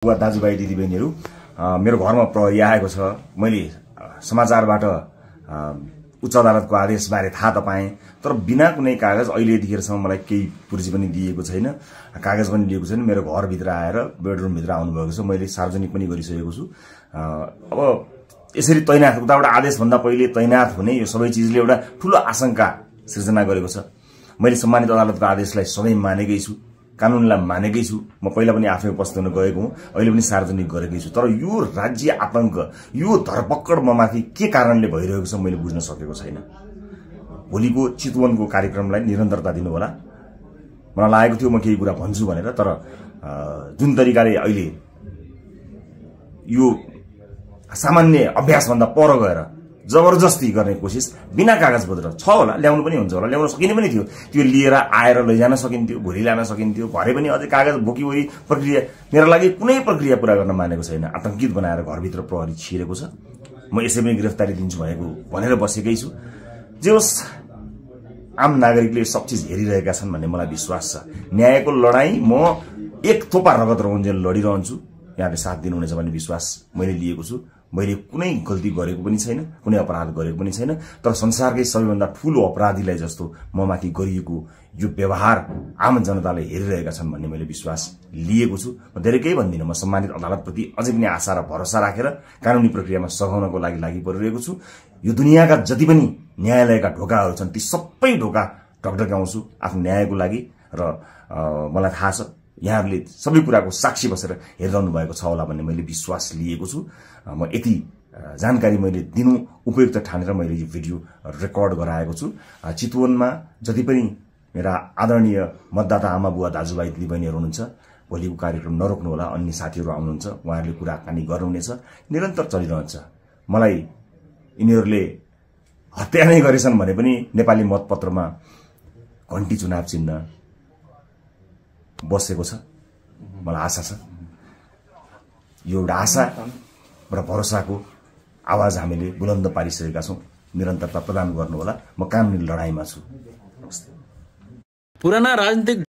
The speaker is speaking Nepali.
बुवा दाजुभाइ दिदीबहिनीहरू मेरो घरमा प्रहरी आएको छ। मैले समाचारबाट उच्च अदालतको आदेशबारे थाहा त पाएँ, तर बिना कुनै कागज अहिले यतिखेरसम्म मलाई केही पुर्जी पनि दिएको छैन, कागज पनि लिएको छैन। मेरो घरभित्र आएर बेडरुमभित्र आउनुभएको छ। मैले सार्वजनिक पनि गरिसकेको छु। अब यसरी तैनाथ उताबाट आदेशभन्दा पहिले तैनाथ हुने यो सबै चिजले एउटा ठूलो आशंका सृजना गरेको छ। मैले सम्मानित अदालतको आदेशलाई सधैँ मानेकै छु, कानूनलाई मानेकै छु। म पहिला पनि आफै उपस्थित हुन गएको हुँ, अहिले पनि सार्वजनिक गरेकै छु। तर यो राज्य आतंक, यो धरपकड ममाथि के कारणले भइरहेको छ मैले बुझ्न सकेको छैन। भोलिको चितवनको कार्यक्रमलाई निरन्तरता दिनु होला। मलाई लागेको थियो म केही कुरा भन्छु भनेर, तर जुन तरिकाले अहिले यो सामान्य अभ्यासभन्दा पर गएर जबरजस्ती गर्ने कोसिस बिना कागज पत्र छ होला, ल्याउनु पनि हुन्छ होला, ल्याउन सकिने पनि थियो। त्यो लिएर आएर लैजान सकिन्थ्यो, भोलि ल्याउन सकिन्थ्यो। भरे पनि अझै कागज बोकीवरी प्रक्रिया मेरो लागि कुनै प्रक्रिया पूरा गर्न मानेको छैन। आतंकित बनाएर घरभित्र प्रहरी छिरेको छ। म यसै पनि गिरफ्तारी दिन्छु भनेर बसेकै छु। जे होस्, आम नागरिकले सब चिज हेरिरहेका छन् भन्ने मलाई विश्वास छ। न्यायको लडाई म एक थोपा रगत रहुन्जेल लडिरहन्छु। यहाँले साथ दिनुहुनेछ भन्ने विश्वास मैले लिएको छु। मैले कुनै गल्ती गरेको पनि छैन, कुनै अपराध गरेको पनि छैन, तर संसारकै सबैभन्दा ठूलो अपराधीलाई जस्तो ममाथि गरिएको यो व्यवहार आम जनताले हेरिरहेका छन् भन्ने मैले विश्वास लिएको छु। म धेरै केही भन्दिनँ। म सम्मानित अदालतप्रति अझै पनि आशा र भरोसा राखेर कानूनी प्रक्रियामा सघाउनको लागि परिरहेको छु। यो दुनियाँका जति पनि न्यायालयका ढोकाहरू छन् ती सबै ढोका ढकढक्याउँछु आफ्नो न्यायको लागि। र मलाई थाहा छ यहाँहरूले सबै कुराको साक्षी बसेर हेरिरहनु भएको छ होला भन्ने मैले विश्वास लिएको छु। म यति जानकारी मैले दिनु उपयुक्त ठानेर मैले यो भिडियो रेकर्ड गराएको छु। चितवनमा जति पनि मेरा आदरणीय मतदाता आमा बुवा दाजुभाइ दिदीबहिनीहरू हुनुहुन्छ, भोलिको कार्यक्रम नरोक्नु होला। अन्य साथीहरू आउनुहुन्छ, उहाँहरूले कुराकानी गर्नुहुनेछ, निरन्तर चलिरहन्छ। मलाई यिनीहरूले हत्या नै गरेछन् भने पनि नेपाली मतपत्रमा घण्टी चुनाव चिन्ह बसेको छ। मलाई आशा छ, यो एउटा आशा र भरोसाको आवाज हामीले बुलन्द पारिसकेका छौं। निरन्तरता प्रदान गर्नुहोला। म कानुनी लडाईँमा छु। पुराना राजनीतिक